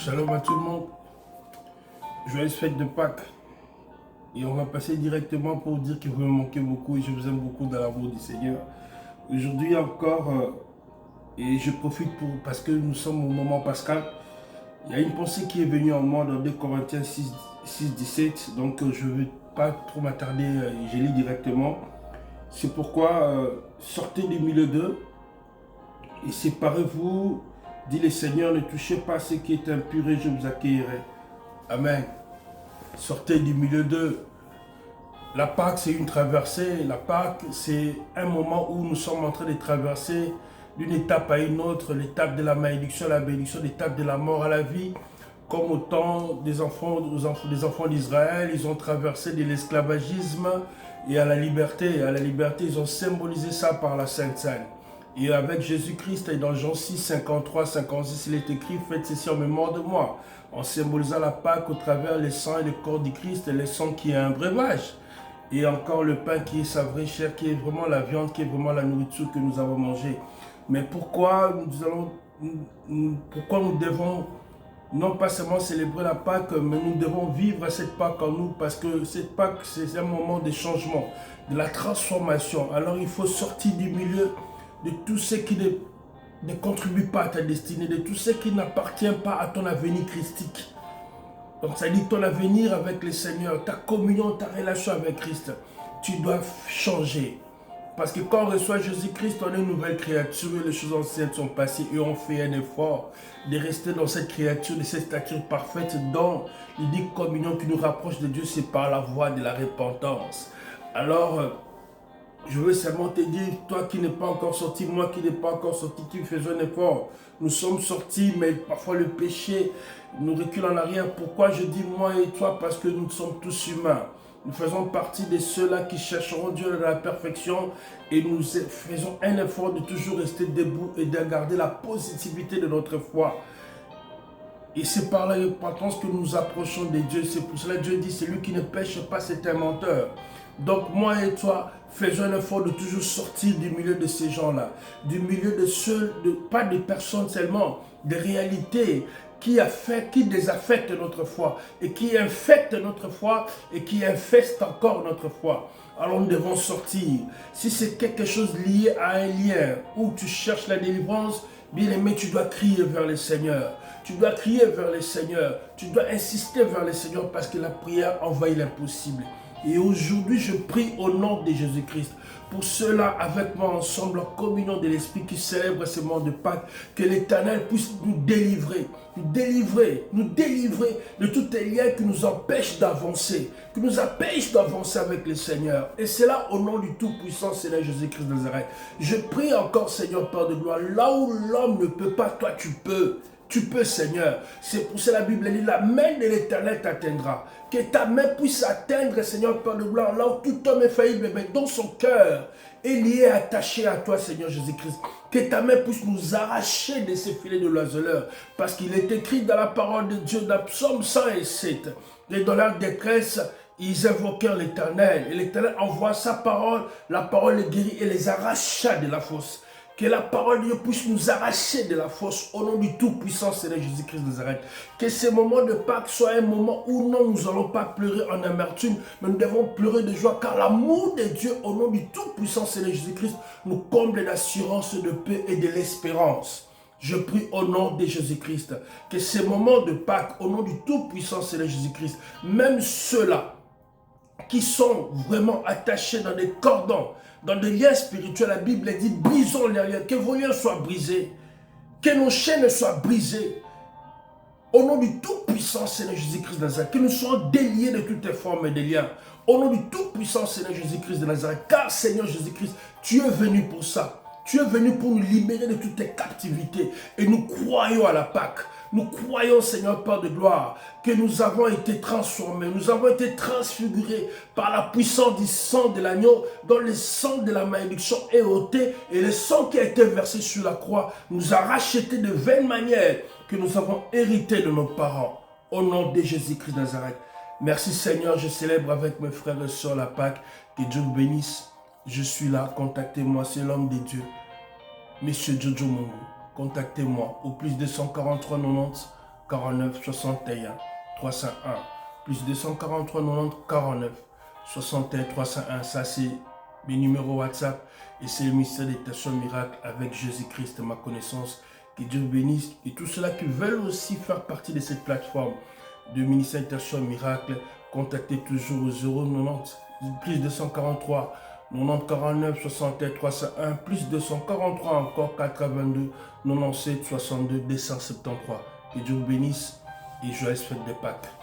Shalom à tout le monde, joyeuse fête de Pâques. Et on va passer directement pour vous dire que vous me manquez beaucoup et je vous aime beaucoup dans l'amour du Seigneur. Aujourd'hui encore, et je profite parce que nous sommes au moment pascal, il y a une pensée qui est venue en moi dans 2 Corinthiens 6, 17, donc je ne vais pas trop m'attarder, je lis directement. C'est pourquoi sortez du milieu d'eux et séparez-vous, dit le Seigneur, ne touchez pas ce qui est impur et je vous accueillerai. Amen. Sortez du milieu d'eux. La Pâque, c'est une traversée. La Pâque, c'est un moment où nous sommes en train de traverser d'une étape à une autre, l'étape de la malédiction à la bénédiction, l'étape de la mort à la vie. Comme au temps des enfants d'Israël, ils ont traversé de l'esclavagisme et à la liberté. Et à la liberté, ils ont symbolisé ça par la Sainte Seine. Et avec Jésus-Christ, et dans Jean 6, 53, 56, il est écrit « Faites ceci en mémoire de moi », en symbolisant la Pâque au travers les sangs et le corps du Christ, et le sang qui est un breuvage. Et encore le pain qui est sa vraie chair, qui est vraiment la viande, qui est vraiment la nourriture que nous avons mangée. Mais pourquoi nous devons non pas seulement célébrer la Pâque, mais nous devons vivre cette Pâque en nous, parce que cette Pâque, c'est un moment de changement, de la transformation. Alors il faut sortir du milieu de tout ce qui ne contribue pas à ta destinée, de tout ce qui n'appartient pas à ton avenir christique. Donc ça dit ton avenir avec le Seigneur, ta communion, ta relation avec Christ, tu dois changer. Parce que quand on reçoit Jésus-Christ, on est une nouvelle créature et les choses anciennes sont passées et on fait un effort de rester dans cette créature, de cette stature parfaite dont l'unique communion qui nous rapproche de Dieu, c'est par la voie de la repentance. Alors, je veux seulement te dire, toi qui n'es pas encore sorti, moi qui n'ai pas encore sorti, qui fais un effort. Nous sommes sortis, mais parfois le péché nous recule en arrière. Pourquoi je dis moi et toi? Parce que nous sommes tous humains. Nous faisons partie de ceux-là qui chercheront Dieu dans la perfection et nous faisons un effort de toujours rester debout et de garder la positivité de notre foi. Et c'est par l'importance que nous approchons de Dieu. C'est pour cela que Dieu dit, celui qui ne pêche pas, c'est un menteur. Donc moi et toi, faisons un effort de toujours sortir du milieu de ces gens-là. Du milieu de ceux, pas des personnes seulement, des réalités qui désaffectent notre foi et qui infectent notre foi et qui infestent encore notre foi. Alors nous devons sortir. Si c'est quelque chose lié à un lien où tu cherches la délivrance, bien aimé, tu dois crier vers le Seigneur. Tu dois crier vers le Seigneur. Tu dois insister vers le Seigneur parce que la prière envahit l'impossible. Et aujourd'hui, je prie au nom de Jésus-Christ. Pour ceux-là, avec moi, ensemble, en communion de l'Esprit qui célèbre ce moment de Pâques, que l'Éternel puisse nous délivrer de tous les liens qui nous empêchent d'avancer, avec le Seigneur. Et c'est là, au nom du Tout-Puissant Seigneur Jésus-Christ de Nazareth. Je prie encore, Seigneur, Père de gloire, là où l'homme ne peut pas, toi tu peux. Tu peux, Seigneur. C'est pour ça que la Bible dit, la main de l'Éternel t'atteindra. Que ta main puisse atteindre, Seigneur, Père de gloire, là où tout homme est faillible, mais dont son cœur est lié, attaché à toi, Seigneur Jésus-Christ. Que ta main puisse nous arracher de ces filets de l'oiseleur. Parce qu'il est écrit dans la parole de Dieu, dans Psaume 107, et dans leur détresse, ils invoquèrent l'Éternel. Et l'Éternel envoie sa parole, la parole les guérit et les arracha de la fosse. Que la parole de Dieu puisse nous arracher de la fosse au nom du Tout-Puissant Seigneur Jésus-Christ de Nazareth. Que ce moment de Pâques soit un moment où non, nous n'allons pas pleurer en amertume, mais nous devons pleurer de joie, car l'amour de Dieu au nom du Tout-Puissant Seigneur Jésus-Christ nous comble d'assurance, de paix et de l'espérance. Je prie au nom de Jésus-Christ que ces moments de Pâques, au nom du Tout-Puissant Seigneur Jésus-Christ, même ceux-là qui sont vraiment attachés dans des cordons, dans des liens spirituels, la Bible dit, brisons les liens, que vos liens soient brisés, que nos chaînes soient brisées, au nom du Tout-Puissant Seigneur Jésus-Christ de Nazareth, que nous soyons déliés de toutes les formes de liens, au nom du Tout-Puissant Seigneur Jésus-Christ de Nazareth, car Seigneur Jésus-Christ, tu es venu pour ça, tu es venu pour nous libérer de toutes les captivités, et nous croyons à la Pâque. Nous croyons, Seigneur Père de gloire, que nous avons été transformés, nous avons été transfigurés par la puissance du sang de l'agneau, dont le sang de la malédiction est ôté, et le sang qui a été versé sur la croix nous a rachetés de vaines manières que nous avons hérité de nos parents. Au nom de Jésus-Christ de Nazareth. Merci Seigneur, je célèbre avec mes frères et sœurs la Pâque. Que Dieu vous bénisse. Je suis là, contactez-moi, c'est l'homme de Dieu. Monsieur Jojo Mongo. Contactez-moi au plus 243 90 49 61 301 plus 243 90 49 61 301. Ça c'est mes numéros WhatsApp et c'est le ministère des Intercessions Miracles avec Jésus-Christ, ma connaissance. Que Dieu bénisse et tous ceux-là qui veulent aussi faire partie de cette plateforme de ministère d'Intercession Miracle, contactez toujours au 090 plus 243 90 49 61 301 plus 243 encore 82 97 62 273. Que Dieu vous bénisse et joyeuse fête de Pâques.